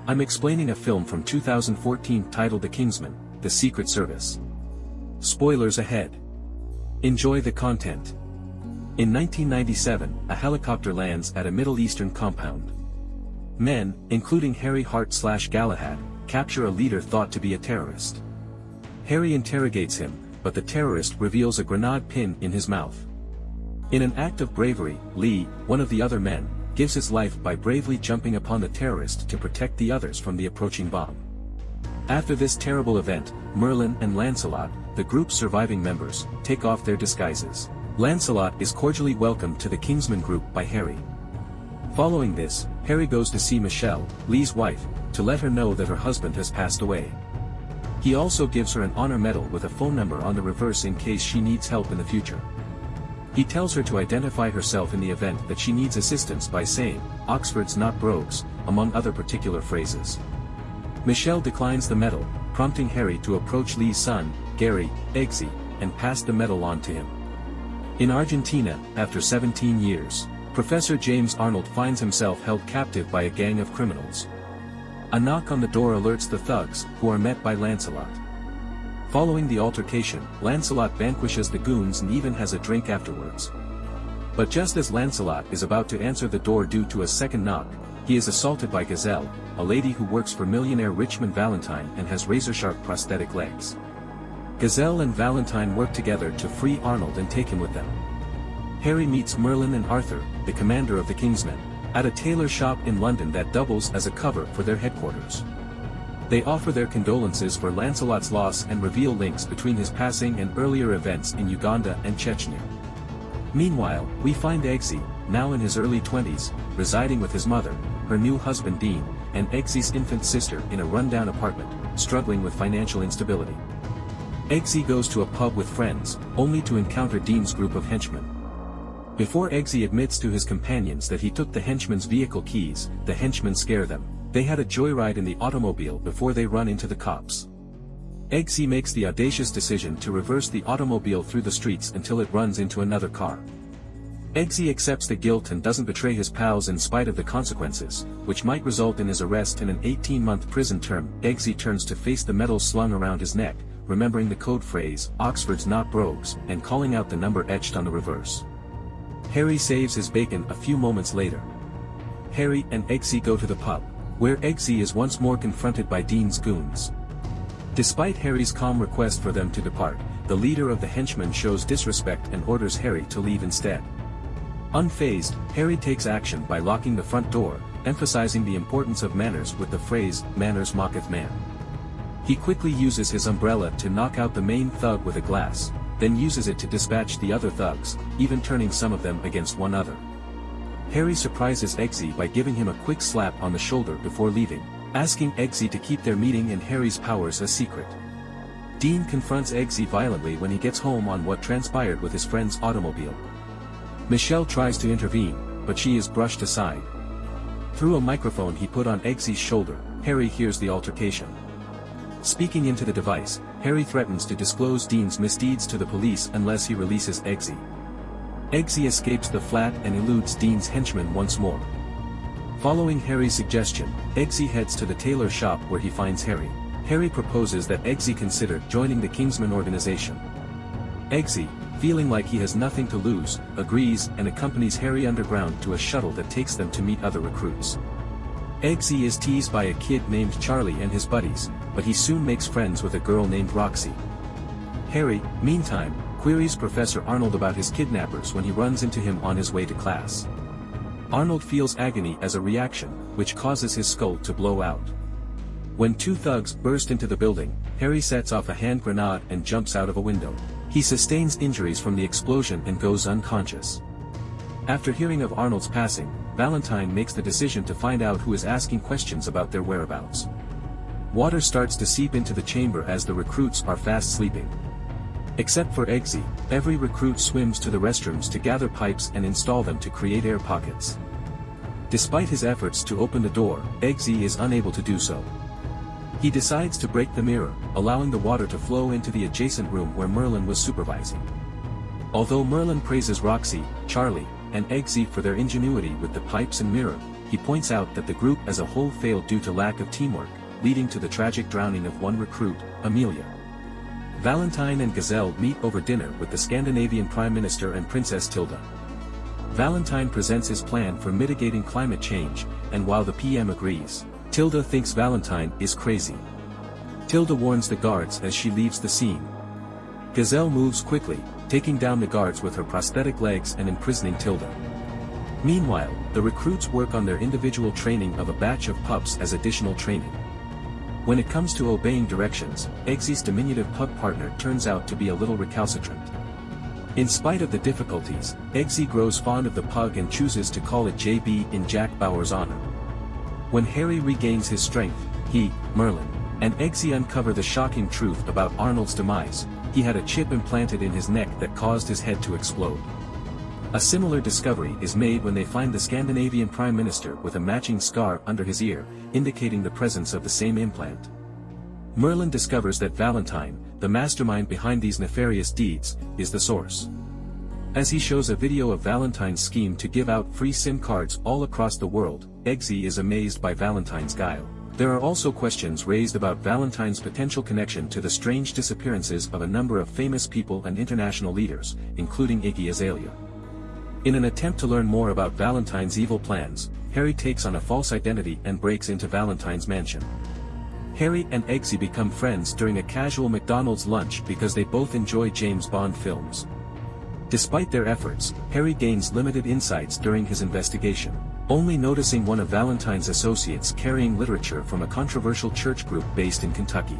I'm explaining a film from 2014 titled The Kingsman, The Secret Service. Spoilers ahead. Enjoy the content. In 1997, a helicopter lands at a Middle Eastern compound. Men, including Harry Hart/Galahad, capture a leader thought to be a terrorist. Harry interrogates him, but the terrorist reveals a grenade pin in his mouth. In an act of bravery, Lee, one of the other men, gives his life by bravely jumping upon the terrorist to protect the others from the approaching bomb. After this terrible event, Merlin and Lancelot, the group's surviving members, take off their disguises. Lancelot is cordially welcomed to the Kingsman group by Harry. Following this, Harry goes to see Michelle, Lee's wife, to let her know that her husband has passed away. He also gives her an honor medal with a phone number on the reverse in case she needs help in the future. He tells her to identify herself in the event that she needs assistance by saying, "Oxford's not brogues," among other particular phrases. Michelle declines the medal, prompting Harry to approach Lee's son, Gary, Eggsy, and pass the medal on to him. In Argentina, after 17 years, Professor James Arnold finds himself held captive by a gang of criminals. A knock on the door alerts the thugs, who are met by Lancelot. Following the altercation, Lancelot vanquishes the goons and even has a drink afterwards. But just as Lancelot is about to answer the door due to a second knock, he is assaulted by Gazelle, a lady who works for millionaire Richmond Valentine and has razor-sharp prosthetic legs. Gazelle and Valentine work together to free Arnold and take him with them. Harry meets Merlin and Arthur, the commander of the Kingsmen, at a tailor shop in London that doubles as a cover for their headquarters. They offer their condolences for Lancelot's loss and reveal links between his passing and earlier events in Uganda and Chechnya. Meanwhile, we find Eggsy, now in his early 20s, residing with his mother, her new husband Dean, and Eggsy's infant sister in a rundown apartment, struggling with financial instability. Eggsy goes to a pub with friends, only to encounter Dean's group of henchmen. Before Eggsy admits to his companions that he took the henchmen's vehicle keys, the henchmen scare them. They had a joyride in the automobile before they run into the cops. Eggsy makes the audacious decision to reverse the automobile through the streets until it runs into another car. Eggsy accepts the guilt and doesn't betray his pals in spite of the consequences, which might result in his arrest and an 18-month prison term. Eggsy turns to face the medal slung around his neck, remembering the code phrase, "Oxford's not brogues," and calling out the number etched on the reverse. Harry saves his bacon a few moments later. Harry and Eggsy go to the pub, where Eggsy is once more confronted by Dean's goons. Despite Harry's calm request for them to depart, the leader of the henchmen shows disrespect and orders Harry to leave instead. Unfazed, Harry takes action by locking the front door, emphasizing the importance of manners with the phrase, "Manners mocketh man." He quickly uses his umbrella to knock out the main thug with a glass, then uses it to dispatch the other thugs, even turning some of them against one another. Harry surprises Eggsy by giving him a quick slap on the shoulder before leaving, asking Eggsy to keep their meeting and Harry's powers a secret. Dean confronts Eggsy violently when he gets home on what transpired with his friend's automobile. Michelle tries to intervene, but she is brushed aside. Through a microphone he put on Eggsy's shoulder, Harry hears the altercation. Speaking into the device, Harry threatens to disclose Dean's misdeeds to the police unless he releases Eggsy. Eggsy escapes the flat and eludes Dean's henchmen once more. Following Harry's suggestion, Eggsy heads to the tailor shop where he finds Harry. Harry proposes that Eggsy consider joining the Kingsman organization. Eggsy, feeling like he has nothing to lose, agrees and accompanies Harry underground to a shuttle that takes them to meet other recruits. Eggsy is teased by a kid named Charlie and his buddies, but he soon makes friends with a girl named Roxy. Harry, meantime, queries Professor Arnold about his kidnappers when he runs into him on his way to class. Arnold feels agony as a reaction, which causes his skull to blow out. When two thugs burst into the building, Harry sets off a hand grenade and jumps out of a window. He sustains injuries from the explosion and goes unconscious. After hearing of Arnold's passing, Valentine makes the decision to find out who is asking questions about their whereabouts. Water starts to seep into the chamber as the recruits are fast sleeping. Except for Eggsy, every recruit swims to the restrooms to gather pipes and install them to create air pockets. Despite his efforts to open the door, Eggsy is unable to do so. He decides to break the mirror, allowing the water to flow into the adjacent room where Merlin was supervising. Although Merlin praises Roxy, Charlie, and Eggsy for their ingenuity with the pipes and mirror, he points out that the group as a whole failed due to lack of teamwork, leading to the tragic drowning of one recruit, Amelia. Valentine and Gazelle meet over dinner with the Scandinavian Prime Minister and Princess Tilda. Valentine presents his plan for mitigating climate change, and while the PM agrees, Tilda thinks Valentine is crazy. Tilda warns the guards as she leaves the scene. Gazelle moves quickly, taking down the guards with her prosthetic legs and imprisoning Tilda. Meanwhile, the recruits work on their individual training of a batch of pups as additional training. When it comes to obeying directions, Eggsy's diminutive pup partner turns out to be a little recalcitrant. In spite of the difficulties, Eggsy grows fond of the pug and chooses to call it JB in Jack Bauer's honor. When Harry regains his strength, he, Merlin, and Eggsy uncover the shocking truth about Arnold's demise. He had a chip implanted in his neck that caused his head to explode. A similar discovery is made when they find the Scandinavian Prime Minister with a matching scar under his ear, indicating the presence of the same implant. Merlin discovers that Valentine, the mastermind behind these nefarious deeds, is the source. As he shows a video of Valentine's scheme to give out free SIM cards all across the world, Eggsy is amazed by Valentine's guile. There are also questions raised about Valentine's potential connection to the strange disappearances of a number of famous people and international leaders, including Iggy Azalea. In an attempt to learn more about Valentine's evil plans, Harry takes on a false identity and breaks into Valentine's mansion. Harry and Eggsy become friends during a casual McDonald's lunch because they both enjoy James Bond films. Despite their efforts, Harry gains limited insights during his investigation, only noticing one of Valentine's associates carrying literature from a controversial church group based in Kentucky.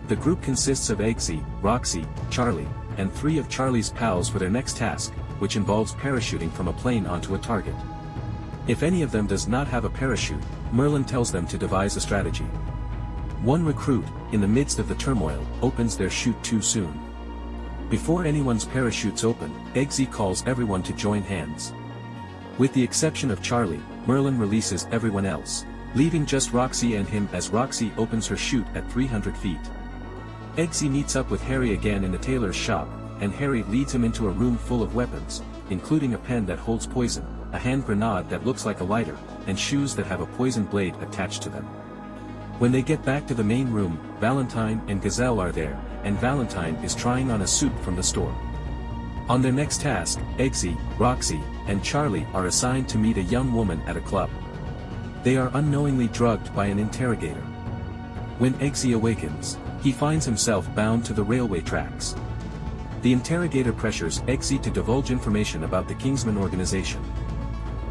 The group consists of Eggsy, Roxy, Charlie, and 3 of Charlie's pals for their next task, which involves parachuting from a plane onto a target. If any of them does not have a parachute, Merlin tells them to devise a strategy. One recruit, in the midst of the turmoil, opens their chute too soon. Before anyone's parachutes open, Eggsy calls everyone to join hands. With the exception of Charlie, Merlin releases everyone else, leaving just Roxy and him as Roxy opens her chute at 300 feet. Eggsy meets up with Harry again in the tailor's shop, and Harry leads him into a room full of weapons, including a pen that holds poison, a hand grenade that looks like a lighter, and shoes that have a poison blade attached to them. When they get back to the main room, Valentine and Gazelle are there, and Valentine is trying on a suit from the store. On their next task, Eggsy, Roxy, and Charlie are assigned to meet a young woman at a club. They are unknowingly drugged by an interrogator. When Eggsy awakens, he finds himself bound to the railway tracks. The interrogator pressures Eggsy to divulge information about the Kingsman organization.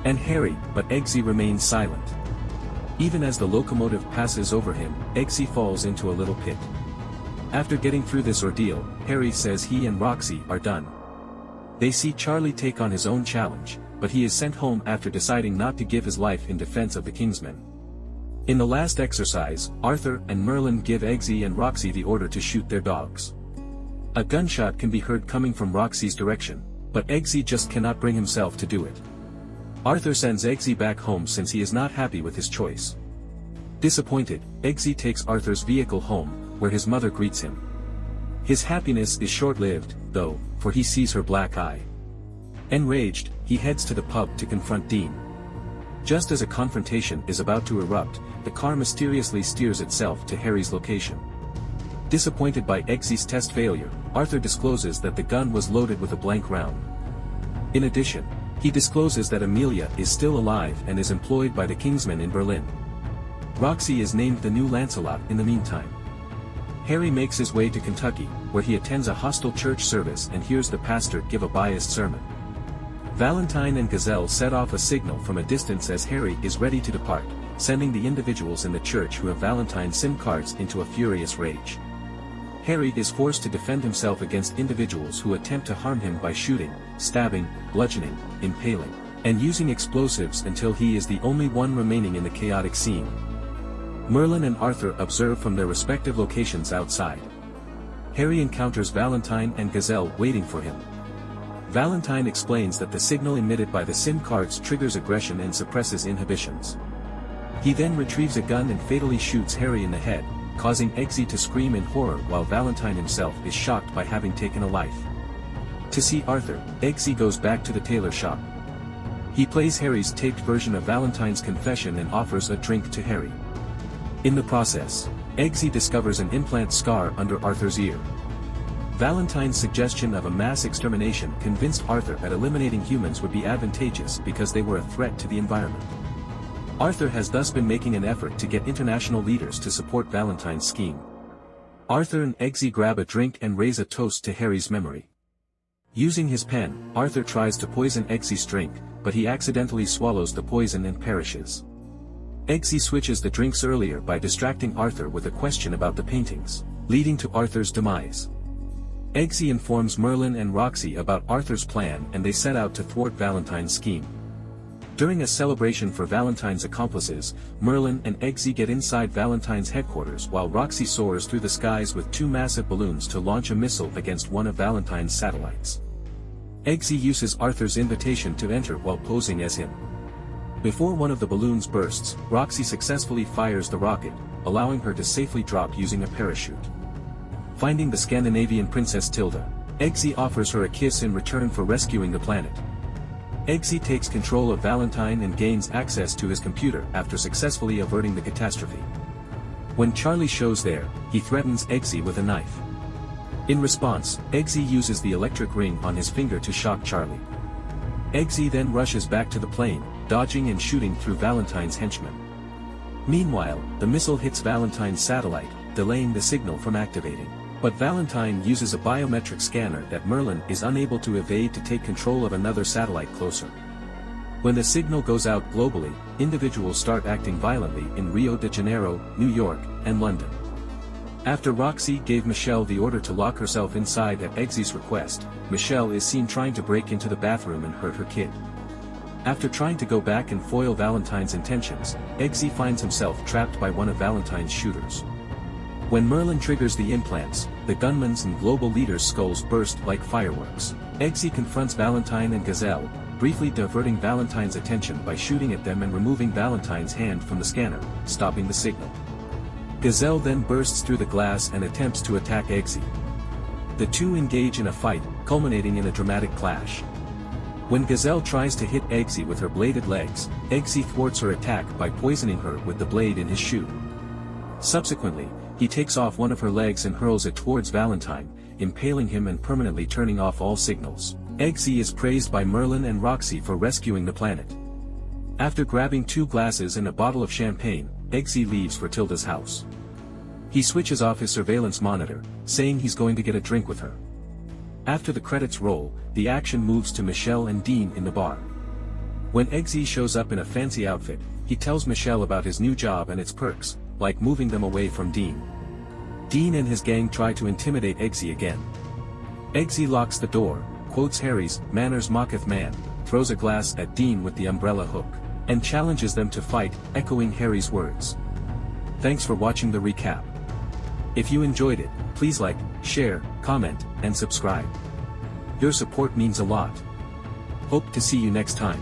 And Harry, but Eggsy remains silent. Even as the locomotive passes over him, Eggsy falls into a little pit. After getting through this ordeal, Harry says he and Roxy are done. They see Charlie take on his own challenge, but he is sent home after deciding not to give his life in defense of the Kingsman. In the last exercise, Arthur and Merlin give Eggsy and Roxy the order to shoot their dogs. A gunshot can be heard coming from Roxy's direction, but Eggsy just cannot bring himself to do it. Arthur sends Eggsy back home since he is not happy with his choice. Disappointed, Eggsy takes Arthur's vehicle home, where his mother greets him. His happiness is short-lived, though, for he sees her black eye. Enraged, he heads to the pub to confront Dean. Just as a confrontation is about to erupt, the car mysteriously steers itself to Harry's location. Disappointed by Eggsy's test failure, Arthur discloses that the gun was loaded with a blank round. In addition, he discloses that Amelia is still alive and is employed by the Kingsman in Berlin. Roxy is named the new Lancelot in the meantime. Harry makes his way to Kentucky, where he attends a hostile church service and hears the pastor give a biased sermon. Valentine and Gazelle set off a signal from a distance as Harry is ready to depart, sending the individuals in the church who have Valentine's SIM cards into a furious rage. Harry is forced to defend himself against individuals who attempt to harm him by shooting, stabbing, bludgeoning, impaling, and using explosives until he is the only one remaining in the chaotic scene. Merlin and Arthur observe from their respective locations outside. Harry encounters Valentine and Gazelle waiting for him. Valentine explains that the signal emitted by the SIM cards triggers aggression and suppresses inhibitions. He then retrieves a gun and fatally shoots Harry in the head, causing Eggsy to scream in horror while Valentine himself is shocked by having taken a life. To see Arthur, Eggsy goes back to the tailor shop. He plays Harry's taped version of Valentine's confession and offers a drink to Harry. In the process, Eggsy discovers an implant scar under Arthur's ear. Valentine's suggestion of a mass extermination convinced Arthur that eliminating humans would be advantageous because they were a threat to the environment. Arthur has thus been making an effort to get international leaders to support Valentine's scheme. Arthur and Eggsy grab a drink and raise a toast to Harry's memory. Using his pen, Arthur tries to poison Eggsy's drink, but he accidentally swallows the poison and perishes. Eggsy switches the drinks earlier by distracting Arthur with a question about the paintings, leading to Arthur's demise. Eggsy informs Merlin and Roxy about Arthur's plan and they set out to thwart Valentine's scheme. During a celebration for Valentine's accomplices, Merlin and Eggsy get inside Valentine's headquarters while Roxy soars through the skies with two massive balloons to launch a missile against one of Valentine's satellites. Eggsy uses Arthur's invitation to enter while posing as him. Before one of the balloons bursts, Roxy successfully fires the rocket, allowing her to safely drop using a parachute. Finding the Scandinavian princess Tilda, Eggsy offers her a kiss in return for rescuing the planet. Eggsy takes control of Valentine and gains access to his computer after successfully averting the catastrophe. When Charlie shows there, he threatens Eggsy with a knife. In response, Eggsy uses the electric ring on his finger to shock Charlie. Eggsy then rushes back to the plane, dodging and shooting through Valentine's henchmen. Meanwhile, the missile hits Valentine's satellite, delaying the signal from activating. But Valentine uses a biometric scanner that Merlin is unable to evade to take control of another satellite closer. When the signal goes out globally, individuals start acting violently in Rio de Janeiro, New York, and London. After Roxy gave Michelle the order to lock herself inside at Eggsy's request, Michelle is seen trying to break into the bathroom and hurt her kid. After trying to go back and foil Valentine's intentions, Eggsy finds himself trapped by one of Valentine's shooters. When Merlin triggers the implants, the gunman's and global leaders' skulls burst like fireworks. Eggsy confronts Valentine and Gazelle, briefly diverting Valentine's attention by shooting at them and removing Valentine's hand from the scanner, stopping the signal. Gazelle then bursts through the glass and attempts to attack Eggsy. The two engage in a fight, culminating in a dramatic clash. When Gazelle tries to hit Eggsy with her bladed legs, Eggsy thwarts her attack by poisoning her with the blade in his shoe. Subsequently, he takes off one of her legs and hurls it towards Valentine, impaling him and permanently turning off all signals. Eggsy is praised by Merlin and Roxy for rescuing the planet. After grabbing 2 glasses and a bottle of champagne, Eggsy leaves for Tilda's house. He switches off his surveillance monitor, saying he's going to get a drink with her. After the credits roll, the action moves to Michelle and Dean in the bar. When Eggsy shows up in a fancy outfit, he tells Michelle about his new job and its perks, like moving them away from Dean. Dean and his gang try to intimidate Eggsy again. Eggsy locks the door, quotes Harry's "Manners mocketh man," throws a glass at Dean with the umbrella hook, and challenges them to fight, echoing Harry's words. Thanks for watching the recap. If you enjoyed it, please like, share, comment, and subscribe. Your support means a lot. Hope to see you next time.